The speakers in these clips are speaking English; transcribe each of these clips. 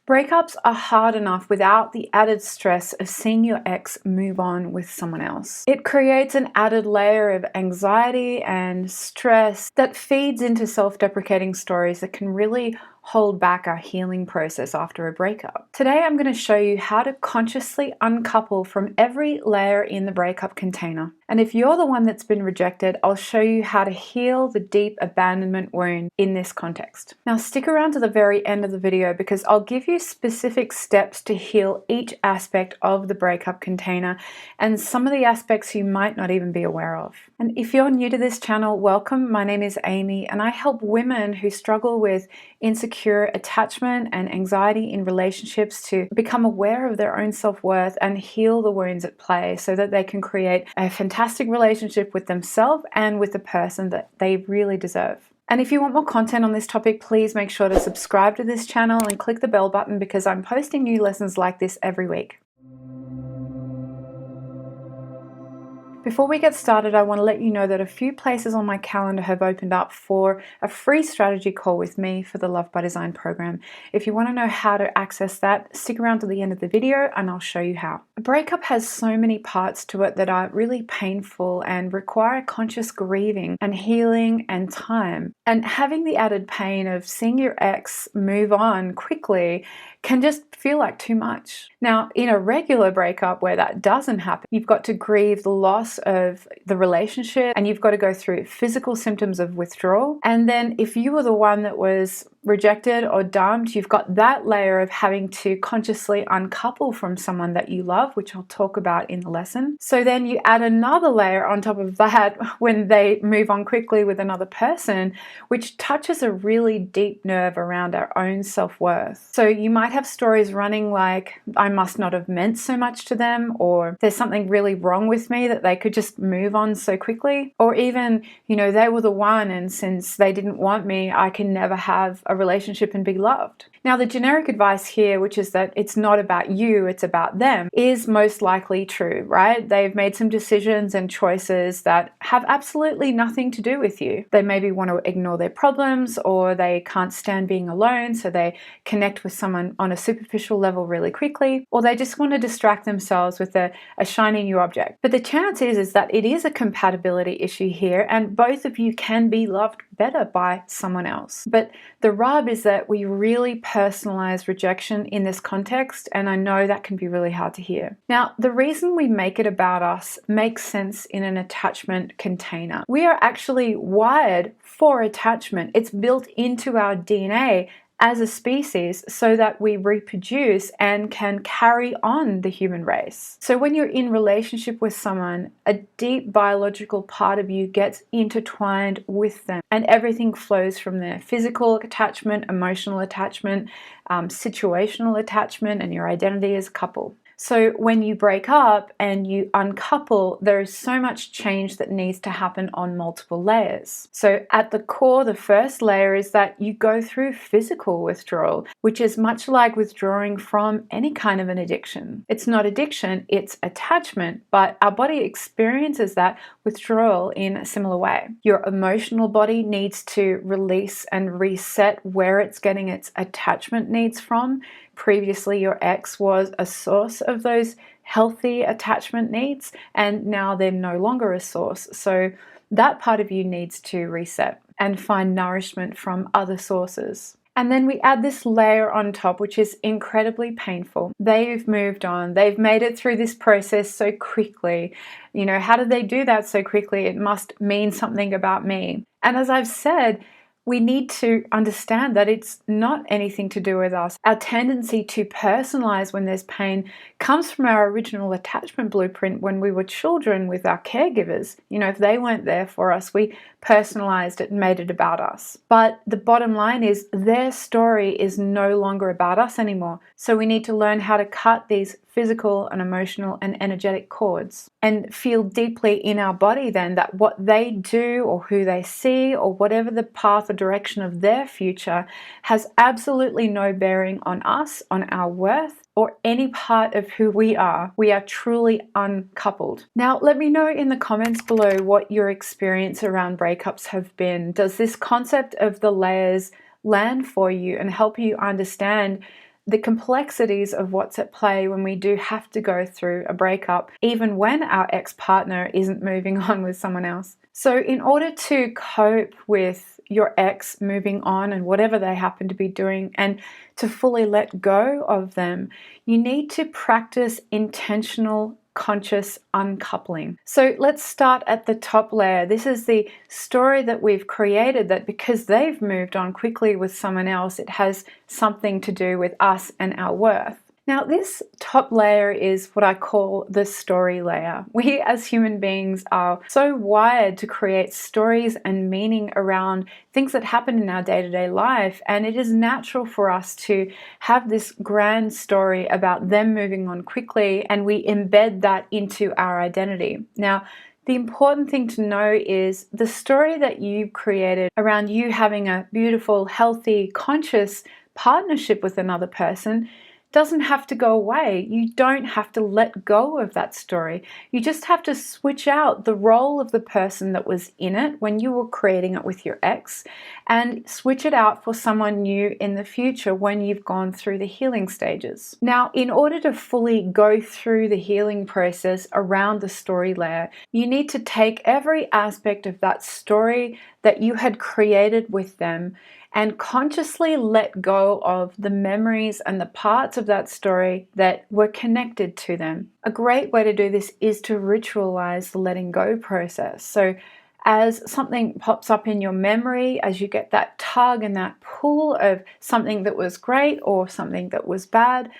Breakups are hard enough without the added stress of seeing your ex move on with someone else. It creates an added layer of anxiety and stress that feeds into self-deprecating stories that can really hold back our healing process after a breakup. Today, I'm going to show you how to consciously uncouple from every layer in the breakup container. And if you're the one that's been rejected, I'll show you how to heal the deep abandonment wound in this context. Now, stick around to the very end of the video because I'll give you specific steps to heal each aspect of the breakup container and some of the aspects you might not even be aware of. And if you're new to this channel, welcome. My name is Amy and I help women who struggle with insecure attachment and anxiety in relationships to become aware of their own self-worth and heal the wounds at play so that they can create a fantastic relationship with themselves and with the person that they really deserve. And if you want more content on this topic, please make sure to subscribe to this channel and click the bell button because I'm posting new lessons like this every week. Before we get started, I want to let you know that a few places on my calendar have opened up for a free strategy call with me for the Love by Design program. If you want to know how to access that, stick around to the end of the video and I'll show you how. A breakup has so many parts to it that are really painful and require conscious grieving and healing and time. And having the added pain of seeing your ex move on quickly can just feel like too much. Now, in a regular breakup where that doesn't happen, you've got to grieve the loss of the relationship and you've got to go through physical symptoms of withdrawal. And then if you were the one that was rejected or dumped, you've got that layer of having to consciously uncouple from someone that you love, which I'll talk about in the lesson. So then you add another layer on top of that when they move on quickly with another person, which touches a really deep nerve around our own self-worth. So you might have stories running like, I must not have meant so much to them, or there's something really wrong with me that they could just move on so quickly, or even, they were the one and since they didn't want me, I can never have a relationship and be loved. Now, the generic advice here, which is that it's not about you, it's about them, is most likely true, right? They've made some decisions and choices that have absolutely nothing to do with you. They maybe want to ignore their problems or they can't stand being alone, so they connect with someone on a superficial level really quickly, or they just want to distract themselves with a shiny new object. But the chance is that it is a compatibility issue here and both of you can be loved better by someone else. But the rub is that we really personalize rejection in this context, and I know that can be really hard to hear. Now, the reason we make it about us makes sense in an attachment container. We are actually wired for attachment. It's built into our DNA as a species so that we reproduce and can carry on the human race. So when you're in relationship with someone, a deep biological part of you gets intertwined with them and everything flows from there. Physical attachment, emotional attachment, situational attachment, and your identity as a couple. So when you break up and you uncouple, there is so much change that needs to happen on multiple layers. So at the core, the first layer is that you go through physical withdrawal, which is much like withdrawing from any kind of an addiction. It's not addiction, it's attachment, but our body experiences that withdrawal in a similar way. Your emotional body needs to release and reset where it's getting its attachment needs from. Previously, your ex was a source of those healthy attachment needs, and now they're no longer a source. So that part of you needs to reset and find nourishment from other sources. And then we add this layer on top, which is incredibly painful. They've moved on. They've made it through this process so quickly. How did they do that so quickly? It must mean something about me. And as I've said, we need to understand that it's not anything to do with us. Our tendency to personalize when there's pain comes from our original attachment blueprint when we were children with our caregivers. If they weren't there for us, we personalized it and made it about us. But the bottom line is their story is no longer about us anymore. So we need to learn how to cut these physical and emotional and energetic cords and feel deeply in our body then that what they do or who they see or whatever the path or direction of their future has absolutely no bearing on us, on our worth, or any part of who we are. We are truly uncoupled. Now, let me know in the comments below what your experience around breakups have been. Does this concept of the layers land for you and help you understand the complexities of what's at play when we do have to go through a breakup, even when our ex-partner isn't moving on with someone else. So in order to cope with your ex moving on and whatever they happen to be doing, and to fully let go of them, you need to practice intentional conscious uncoupling. So let's start at the top layer. This is the story that we've created, that because they've moved on quickly with someone else, it has something to do with us and our worth. Now, this top layer is what I call the story layer. We as human beings are so wired to create stories and meaning around things that happen in our day-to-day life, and it is natural for us to have this grand story about them moving on quickly, and we embed that into our identity. Now, the important thing to know is the story that you've created around you having a beautiful, healthy, conscious partnership with another person doesn't have to go away. You don't have to let go of that story. You just have to switch out the role of the person that was in it when you were creating it with your ex, and switch it out for someone new in the future when you've gone through the healing stages. Now, in order to fully go through the healing process around the story layer, you need to take every aspect of that story that you had created with them and consciously let go of the memories and the parts of that story that were connected to them. A great way to do this is to ritualize the letting go process. So as something pops up in your memory, as you get that tug and that pull of something that was great or something that was bad,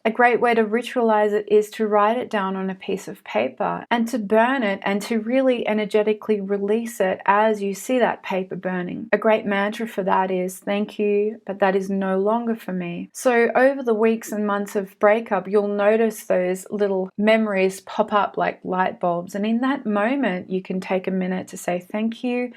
a great way to ritualize it is to write it down on a piece of paper and to burn it, and to really energetically release it as you see that paper burning. A great mantra for that is, thank you, but that is no longer for me. So over the weeks and months of breakup, you'll notice those little memories pop up like light bulbs. And in that moment, you can take a minute to say, thank you,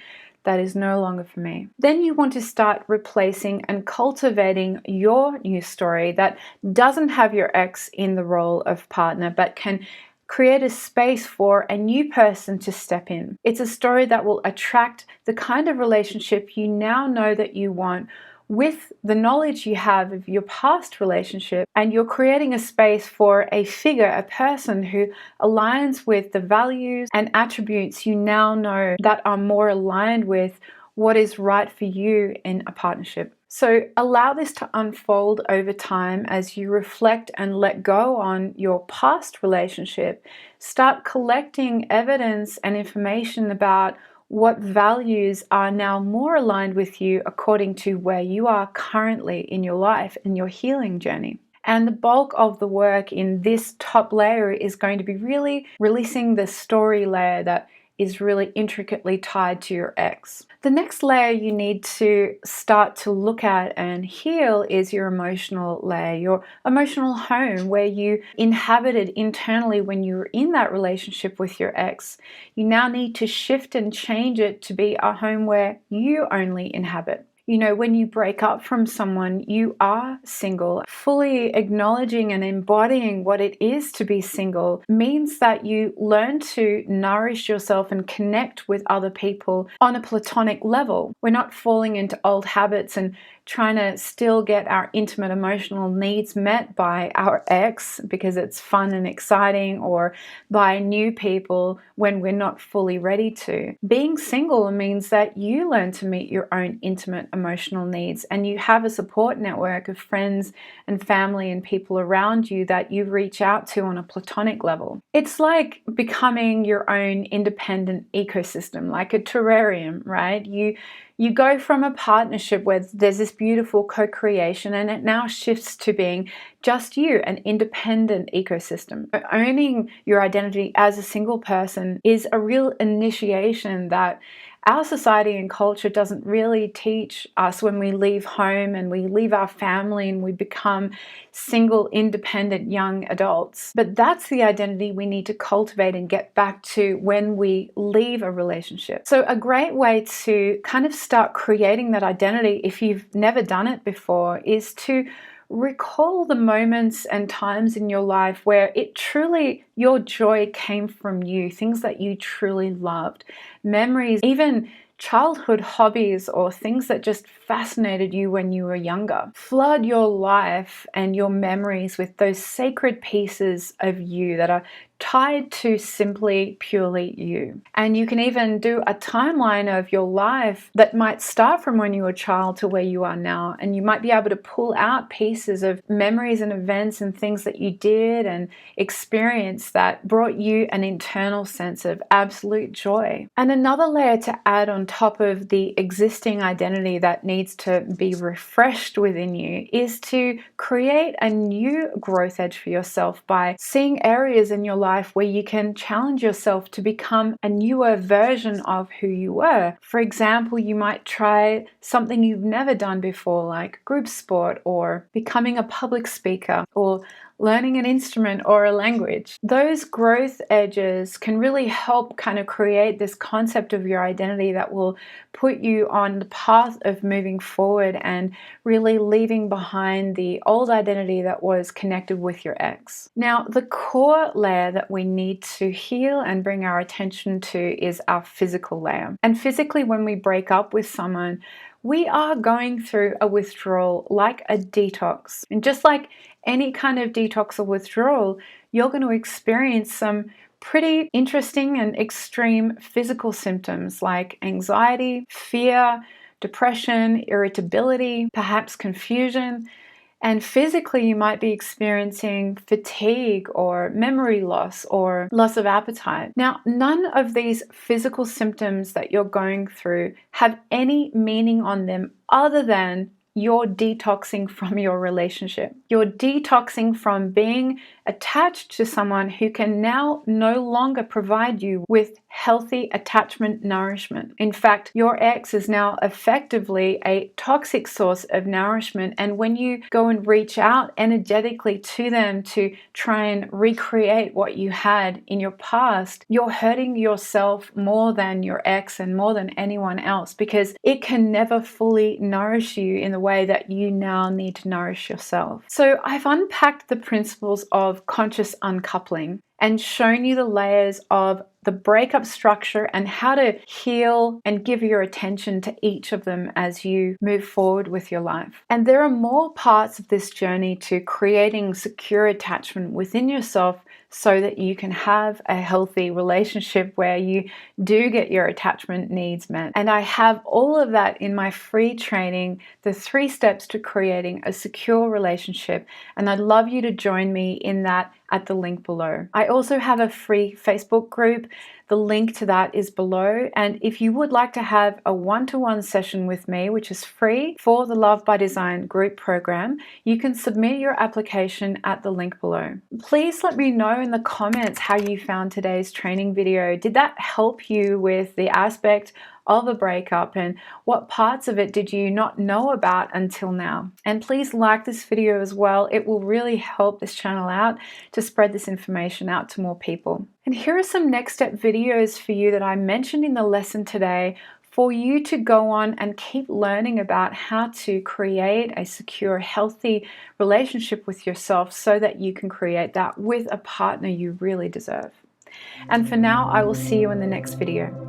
that is no longer for me. Then you want to start replacing and cultivating your new story that doesn't have your ex in the role of partner, but can create a space for a new person to step in. It's a story that will attract the kind of relationship you now know that you want, with the knowledge you have of your past relationship, and you're creating a space for a figure, a person who aligns with the values and attributes you now know that are more aligned with what is right for you in a partnership. So allow this to unfold over time as you reflect and let go on your past relationship. Start collecting evidence and information about what values are now more aligned with you according to where you are currently in your life and your healing journey. And the bulk of the work in this top layer is going to be really releasing the story layer that is really intricately tied to your ex. The next layer you need to start to look at and heal is your emotional layer, your emotional home, where you inhabited internally when you were in that relationship with your ex. You now need to shift and change it to be a home where you only inhabit. You know, when you break up from someone, you are single. Fully acknowledging and embodying what it is to be single means that you learn to nourish yourself and connect with other people on a platonic level. We're not falling into old habits and trying to still get our intimate emotional needs met by our ex because it's fun and exciting, or by new people when we're not fully ready to. Being single means that you learn to meet your own intimate emotional needs, and you have a support network of friends and family and people around you that you reach out to on a platonic level. It's like becoming your own independent ecosystem, like a terrarium, right? You go from a partnership where there's this beautiful co-creation, and it now shifts to being just you, an independent ecosystem. Owning your identity as a single person is a real initiation that our society and culture doesn't really teach us when we leave home and we leave our family and we become single, independent young adults. But that's the identity we need to cultivate and get back to when we leave a relationship. So a great way to kind of start creating that identity, if you've never done it before, is to recall the moments and times in your life where your joy came from you, things that you truly loved, memories, even childhood hobbies or things that just fascinated you when you were younger. Flood your life and your memories with those sacred pieces of you that are tied to simply purely you. And you can even do a timeline of your life that might start from when you were a child to where you are now, and you might be able to pull out pieces of memories and events and things that you did and experienced that brought you an internal sense of absolute joy. And another layer to add on top of the existing identity that needs to be refreshed within you is to create a new growth edge for yourself by seeing areas in your life where you can challenge yourself to become a newer version of who you were. For example, you might try something you've never done before, like group sport or becoming a public speaker or learning an instrument or a language. Those growth edges can really help kind of create this concept of your identity that will put you on the path of moving forward and really leaving behind the old identity that was connected with your ex. Now, the core layer that we need to heal and bring our attention to is our physical layer. And physically, when we break up with someone, we are going through a withdrawal, like a detox. And just like any kind of detox or withdrawal, you're going to experience some pretty interesting and extreme physical symptoms like anxiety, fear, depression, irritability, perhaps confusion. And physically, you might be experiencing fatigue or memory loss or loss of appetite. Now, none of these physical symptoms that you're going through have any meaning on them other than you're detoxing from your relationship. You're detoxing from being attached to someone who can now no longer provide you with healthy attachment nourishment. In fact, your ex is now effectively a toxic source of nourishment, and when you go and reach out energetically to them to try and recreate what you had in your past, you're hurting yourself more than your ex and more than anyone else, because it can never fully nourish you in the way that you now need to nourish yourself. So I've unpacked the principles of conscious uncoupling and shown you the layers of the breakup structure and how to heal and give your attention to each of them as you move forward with your life. And there are more parts of this journey to creating secure attachment within yourself so that you can have a healthy relationship where you do get your attachment needs met. And I have all of that in my free training, the 3 steps to creating a secure relationship. And I'd love you to join me in that at the link below. I also have a free Facebook group. The link to that is below. And if you would like to have a one-to-one session with me, which is free for the Love by Design group program, you can submit your application at the link below. Please let me know in the comments how you found today's training video. Did that help you with the aspect of a breakup, and what parts of it did you not know about until now? And please like this video as well. It will really help this channel out to spread this information out to more people. And here are some next step videos for you that I mentioned in the lesson today for you to go on and keep learning about how to create a secure, healthy relationship with yourself so that you can create that with a partner you really deserve. And for now, I will see you in the next video.